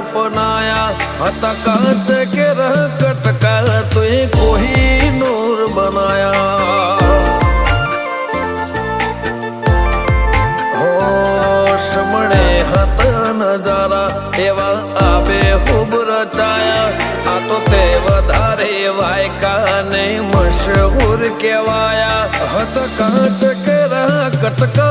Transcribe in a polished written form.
अपनाया हता कांच के रह कटका तुझे कोहिनूर बनाया हो समणे हता नजारा एवा आबे खूब रचाया आ तो ते वधारे वायका ने मशहूर केवाया हता कांच के रह कटका